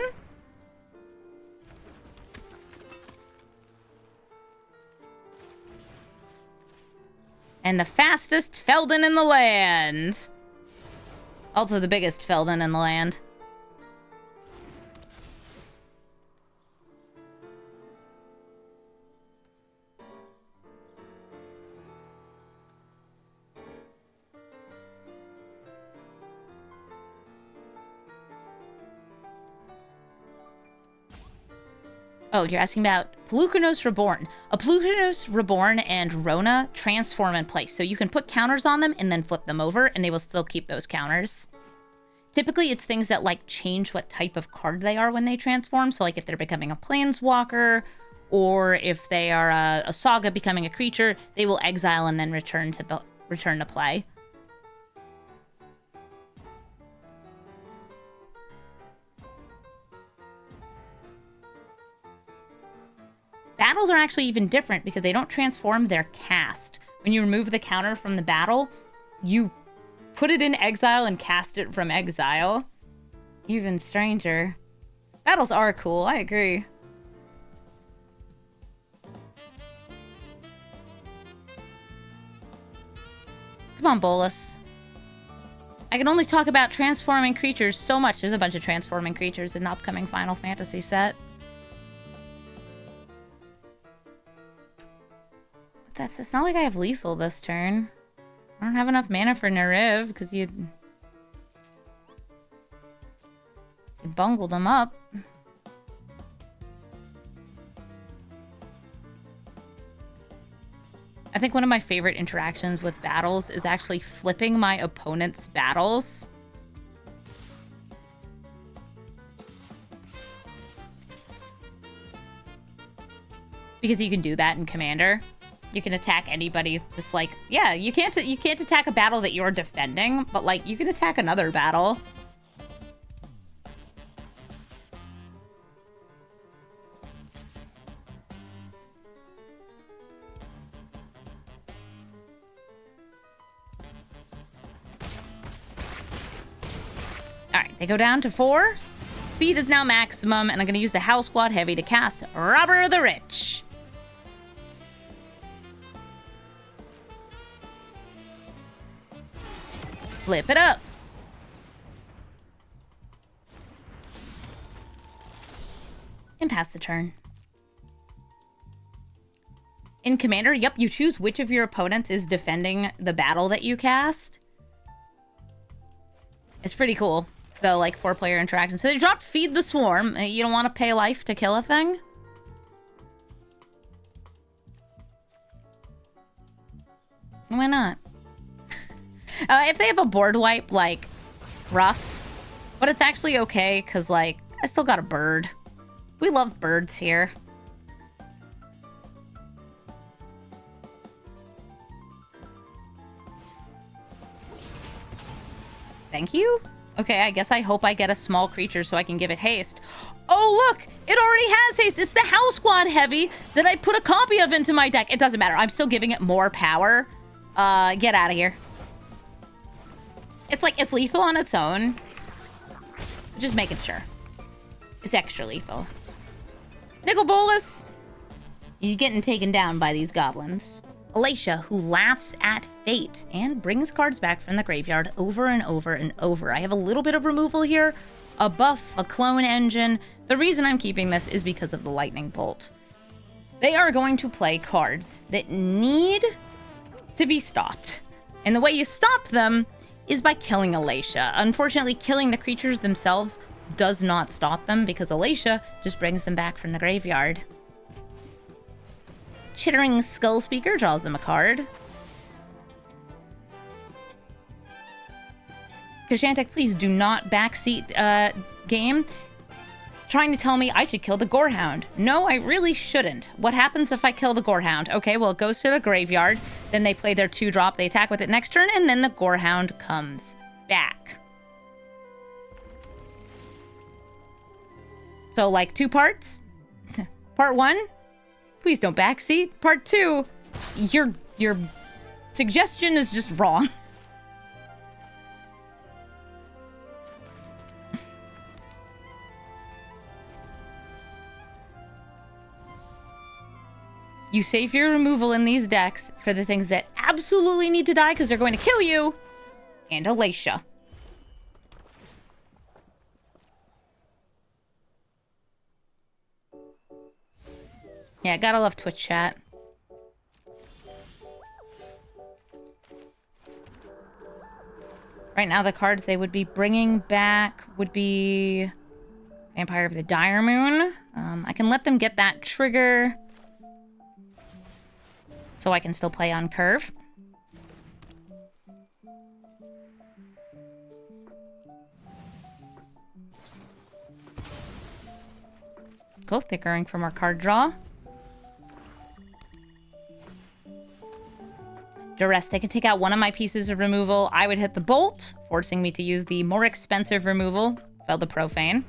And the fastest Feldon in the land. Also the biggest Feldon in the land. Oh, you're asking about Pelucanos Reborn. A Pelucanos Reborn and Rona transform in place. So you can put counters on them and then flip them over, and they will still keep those counters. Typically, it's things that, like, change what type of card they are when they transform. So, like, if they're becoming a Planeswalker, or if they are a Saga becoming a creature, they will exile and then return to play. Battles are actually even different because they don't transform, they're cast. When you remove the counter from the battle, you put it in exile and cast it from exile. Even stranger. Battles are cool, I agree. Come on, Bolas. I can only talk about transforming creatures so much. There's a bunch of transforming creatures in the upcoming Final Fantasy set. It's not like I have lethal this turn. I don't have enough mana for Neriv because you bungled them up. I think one of my favorite interactions with battles is actually flipping my opponent's battles. Because you can do that in Commander. You can attack anybody, just like, yeah, you can't attack a battle that you're defending, but like you can attack another battle. Alright, they go down to 4. Speed is now maximum, and I'm going to use the House Squad Heavy to cast Robber of the Rich. Flip it up. And pass the turn. In Commander, yep, you choose which of your opponents is defending the battle that you cast. It's pretty cool. So, like, 4-player interaction. So they dropped Feed the Swarm. You don't want to pay life to kill a thing? Why not? If they have a board wipe, like, rough. But it's actually okay, because, like, I still got a bird. We love birds here. Thank you? Okay, I guess I hope I get a small creature so I can give it haste. Oh, look! It already has haste! It's the House Squad Heavy that I put a copy of into my deck. It doesn't matter. I'm still giving it more power. Get out of here. It's like, it's lethal on its own. Just making sure. It's extra lethal. Nicol Bolas! You're getting taken down by these goblins. Alesha, who laughs at fate and brings cards back from the graveyard over and over and over. I have a little bit of removal here. A buff, a clone engine. The reason I'm keeping this is because of the lightning bolt. They are going to play cards that need to be stopped. And the way you stop them is by killing Alesha. Unfortunately, killing the creatures themselves does not stop them because Alesha just brings them back from the graveyard. Chittering Skull Speaker draws them a card. Kashantek, please do not backseat game. Trying to tell me I should kill the Gorehound. No, I really shouldn't. What happens if I kill the Gorehound? Okay, well, it goes to the graveyard. Then they play their 2-drop. They attack with it next turn, and then the Gorehound comes back. So, like, 2 parts. Part 1, please don't backseat. Part 2, your suggestion is just wrong. You save your removal in these decks for the things that absolutely need to die because they're going to kill you. And Alesha. Yeah, gotta love Twitch chat. Right now, the cards they would be bringing back would be Vampire of the Dire Moon. I can let them get that trigger so I can still play on curve. Cool, thickering from our card draw. Duress, they can take out one of my pieces of removal. I would hit the bolt, forcing me to use the more expensive removal. Fell the Profane.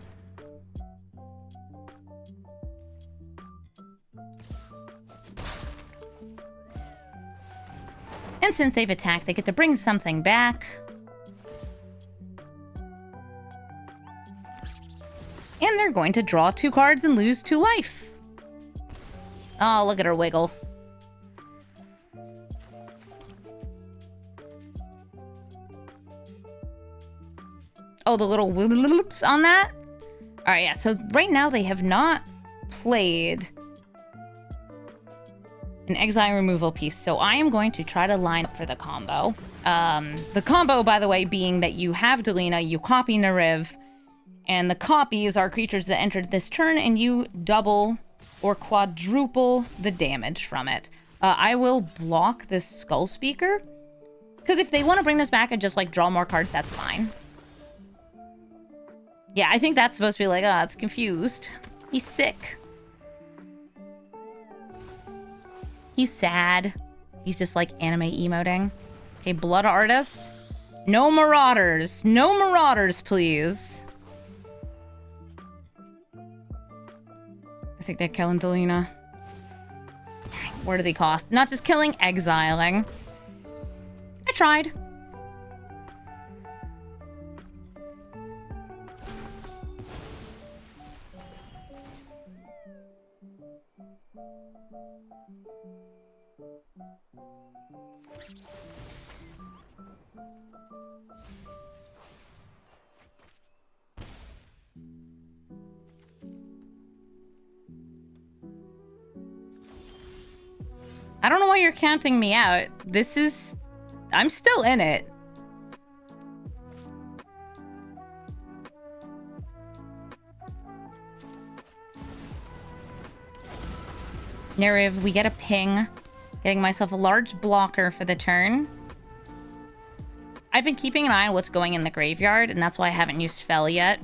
And since they've attacked, they get to bring something back. And they're going to draw 2 cards and lose 2 life. Oh, look at her wiggle. Oh, the little whoops on that? Alright, yeah, so right now they have not played an exile removal piece, so I am going to try to line up for the combo. The combo, by the way, being that you have Delina, you copy Neriv, and the copies are creatures that entered this turn, and you double or quadruple the damage from it. I will block this Skull Speaker, because if they want to bring this back and just, like, draw more cards, that's fine. Yeah, I think that's supposed to be like, oh, it's confused. He's sick. He's sad. He's just, like, anime emoting. Okay, Blood Artist. No Marauders. No Marauders, please. I think they're killing Delina. What do they cost? Not just killing, exiling. I tried. I don't know why you're counting me out. This is... I'm still in it. Neriv, we get a ping. Getting myself a large blocker for the turn. I've been keeping an eye on what's going in the graveyard, and that's why I haven't used Fel yet.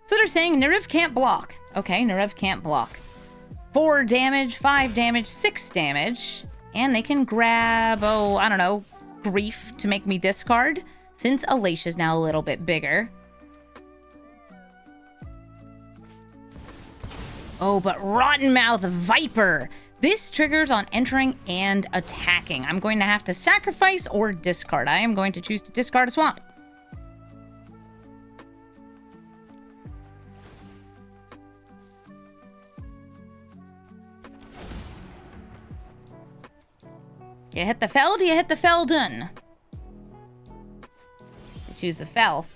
So they're saying Neriv can't block. Okay, Neriv can't block. 4 damage, 5 damage, 6 damage. And they can grab, oh, I don't know, Grief to make me discard, since Alesha's now a little bit bigger. Oh, but Rottenmouth Viper. This triggers on entering and attacking. I'm going to have to sacrifice or discard. I am going to choose to discard a swamp. Do you hit the Fel? Do you hit the Feldon? Choose the Fel.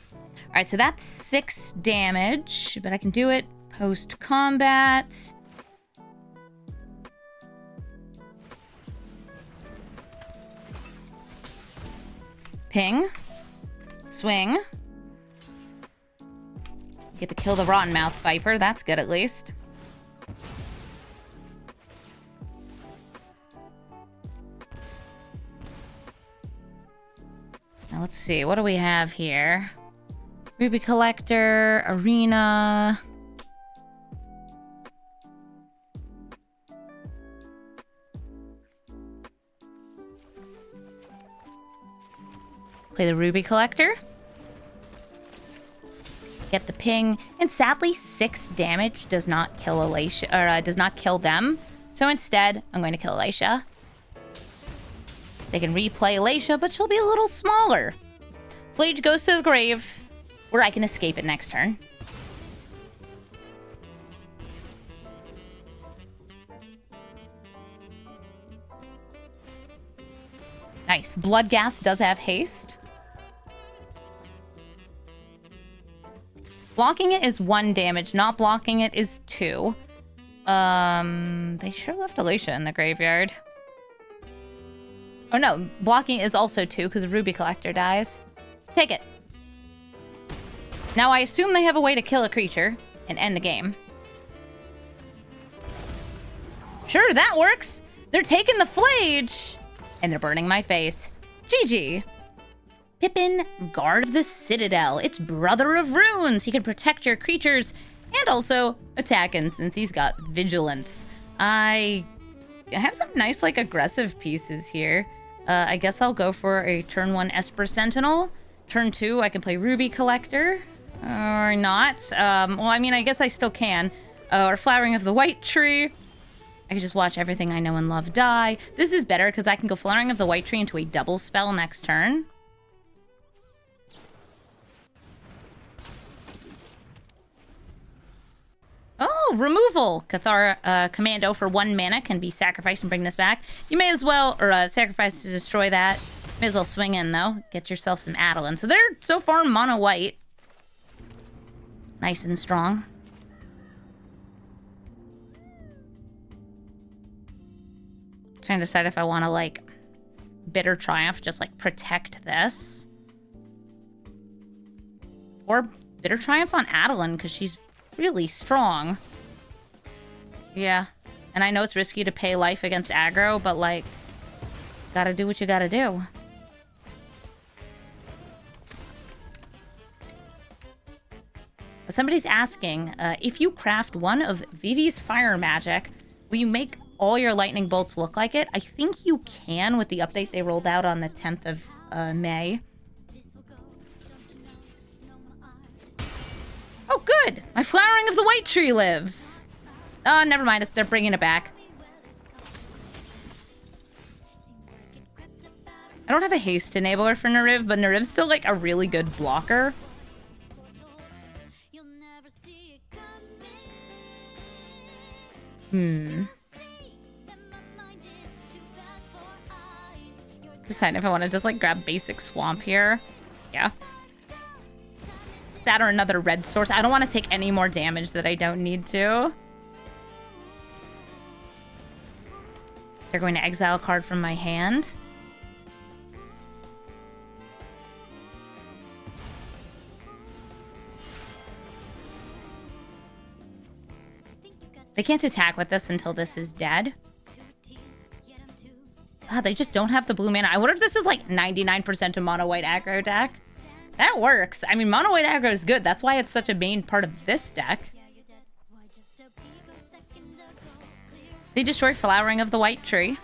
Alright, so that's 6 damage, but I can do it post-combat. Ping. Swing. Get to kill the Rottenmouth Viper. That's good, at least. Now let's see, what do we have here? Ruby Collector, Arena. Play the Ruby Collector. Get the ping. And sadly, 6 damage does not kill Alesha, or does not kill them. So instead, I'm going to kill Alesha. They can replay Alesha, but she'll be a little smaller. Flage goes to the grave, where I can escape it next turn. Nice. Bloodghast does have haste. Blocking it is 1 damage. Not blocking it is 2. They sure left Alesha in the graveyard. Oh no, blocking is also 2 because Ruby Collector dies. Take it. Now I assume they have a way to kill a creature and end the game. Sure, that works. They're taking the Flage. And they're burning my face. GG. Pippin, Guard of the Citadel. It's Brother of Runes. He can protect your creatures and also attack since he's got Vigilance. I have some nice, like, aggressive pieces here. I guess I'll go for a turn 1 Esper Sentinel. Turn 2, I can play Ruby Collector. Or not. Well, I mean, I guess I still can. Or Flowering of the White Tree. I can just watch everything I know and love die. This is better because I can go Flowering of the White Tree into a double spell next turn. Oh, removal! Cathar Commando for 1 mana can be sacrificed and bring this back. You may as well, or sacrifice to destroy that. May as well swing in, though. Get yourself some Adeline. So they're so far mono white. Nice and strong. Trying to decide if I want to, like, Bitter Triumph, just, like, protect this. Or Bitter Triumph on Adeline, because she's really strong. Yeah. And I know it's risky to pay life against aggro, but, like, gotta do what you gotta do. Somebody's asking, if you craft one of Vivi's Fire Magic, will you make all your lightning bolts look like it? I think you can with the update they rolled out on the 10th of May. Oh, good! My Flowering of the White Tree lives! Oh, never mind. They're bringing it back. I don't have a haste enabler for Neriv, but Neriv's still, like, a really good blocker. Decide if I want to just, like, grab basic swamp here. Yeah. That or another red source. I don't want to take any more damage that I don't need to. They're going to exile a card from my hand. They can't attack with this until this is dead. Ah, they just don't have the blue mana. I wonder if this is like 99% of mono white aggro deck. That works. I mean, mono white aggro is good. That's why it's such a main part of this deck. They destroy Flowering of the White Tree.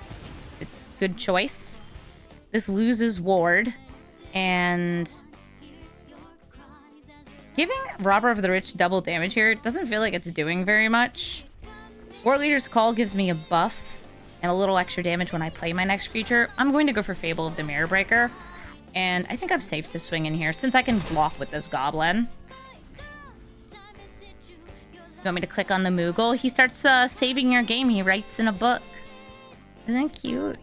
Good choice. This loses Ward. And giving Robber of the Rich double damage here doesn't feel like it's doing very much. War Leader's Call gives me a buff and a little extra damage when I play my next creature. I'm going to go for Fable of the Mirror Breaker. And I think I'm safe to swing in here since I can block with this Goblin. You want me to click on the Moogle? He starts saving your game. He writes in a book. Isn't it cute?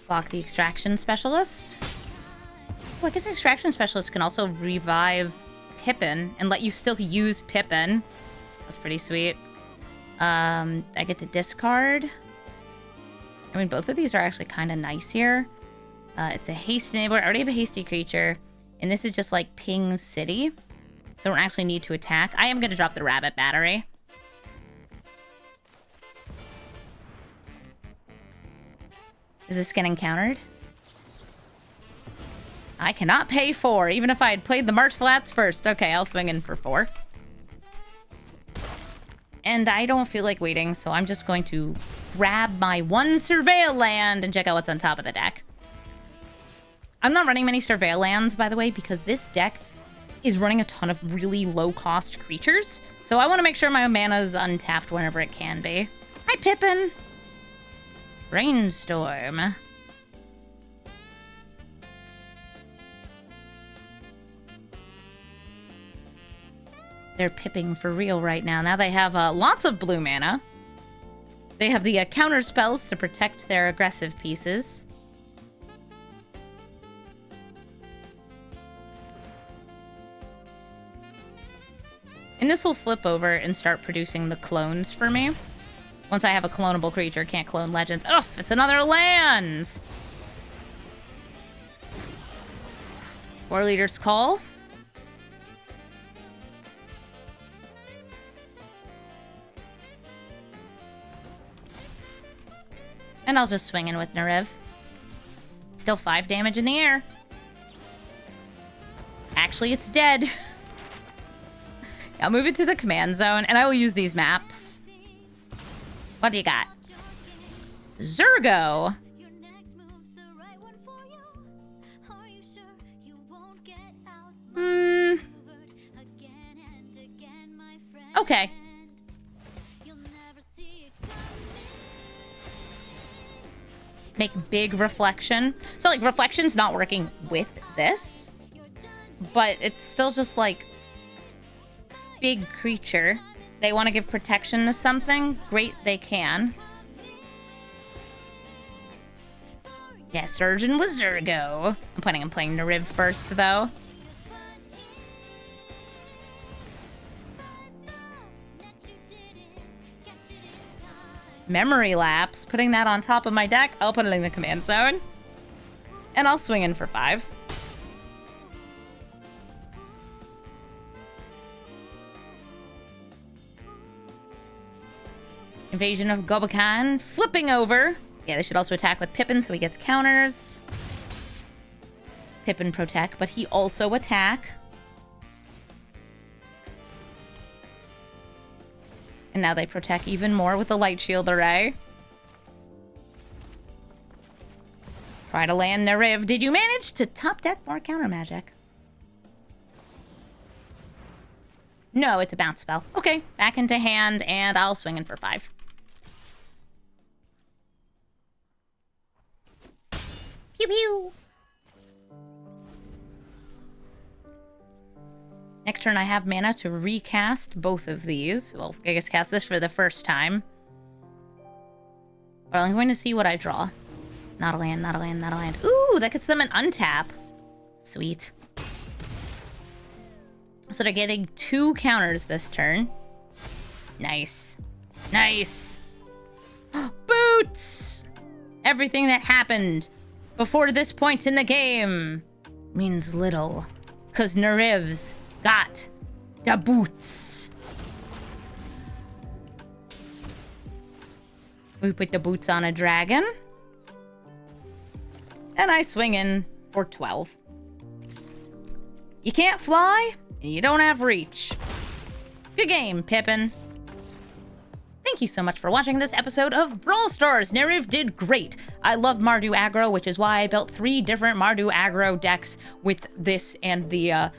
Block the Extraction Specialist. Well, I guess Extraction Specialist can also revive Pippin and let you still use Pippin. That's pretty sweet. I get to discard. I mean, both of these are actually kind of nice here. It's a haste enabler. I already have a hasty creature. And this is just like ping city. Don't actually need to attack. I am going to drop the rabbit battery. Is this getting countered? I cannot pay 4, even if I had played the March Flats first. Okay, I'll swing in for 4. And I don't feel like waiting, so I'm just going to grab my 1 Surveil land and check out what's on top of the deck. I'm not running many Surveil lands, by the way, because this deck is running a ton of really low-cost creatures, so I want to make sure my mana's untapped whenever it can be. Hi, Pippin! Brainstorm. They're pipping for real right now. Now they have lots of blue mana. They have the counter spells to protect their aggressive pieces. And this will flip over and start producing the clones for me. Once I have a clonable creature, can't clone legends. Ugh, it's another land! War Leader's Call. And I'll just swing in with Neriv. Still 5 damage in the air. Actually, it's dead. I'll move it to the command zone, and I will use these maps. What do you got? Zurgo. Okay. Make big reflection. So, like, reflection's not working with this, but it's still just, like, big creature. They want to give protection to something. Great, they can. Yeah, Surgeon with Zurgo. I'm planning on playing Neriv first, though. Memory Lapse. Putting that on top of my deck. I'll put it in the command zone. And I'll swing in for 5. Invasion of Gobakan. Flipping over. Yeah, they should also attack with Pippin so he gets counters. Pippin protect, but he also attack. And now they protect even more with the Light Shield Array. Try to land Neriv. Did you manage to top deck more counter magic? No, it's a bounce spell. Okay, back into hand, and I'll swing in for 5. Pew pew! Next turn, I have mana to recast both of these. Well, I guess cast this for the first time. But I'm going to see what I draw. Not a land, not a land, not a land. Ooh, that gets them an untap. Sweet. So they're getting 2 counters this turn. Nice. Nice. Boots! Everything that happened before this point in the game means little. Because Neriv's got the boots. We put the boots on a dragon. And I swing in for 12. You can't fly, and you don't have reach. Good game, Pippin. Thank you so much for watching this episode of Brawl Stars. Neriv did great. I love Mardu aggro, which is why I built 3 different Mardu aggro decks with this and the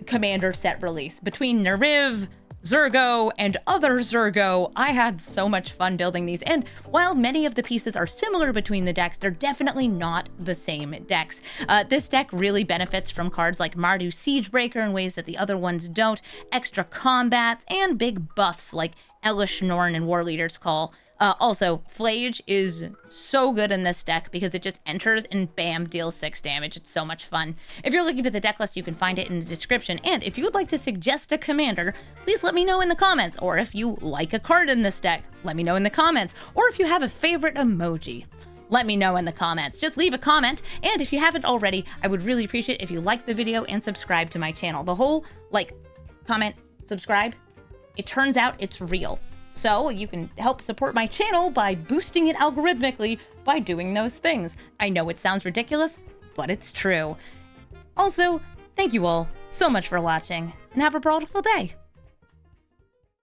Commander set release. Between Neriv, Zurgo, and other Zurgo, I had so much fun building these. And while many of the pieces are similar between the decks, they're definitely not the same decks. This deck really benefits from cards like Mardu Siegebreaker in ways that the other ones don't, extra combats, and big buffs like Elish, Norn, and War Leader's Call. Also, Flage is so good in this deck because it just enters and bam, deals 6 damage. It's so much fun. If you're looking for the deck list, you can find it in the description. And if you would like to suggest a commander, please let me know in the comments. Or if you like a card in this deck, let me know in the comments. Or if you have a favorite emoji, let me know in the comments. Just leave a comment. And if you haven't already, I would really appreciate it if you like the video and subscribe to my channel. The whole, like, comment, subscribe, it turns out it's real. So you can help support my channel by boosting it algorithmically by doing those things. I know it sounds ridiculous, but it's true. Also, thank you all so much for watching, and have a brawlful day.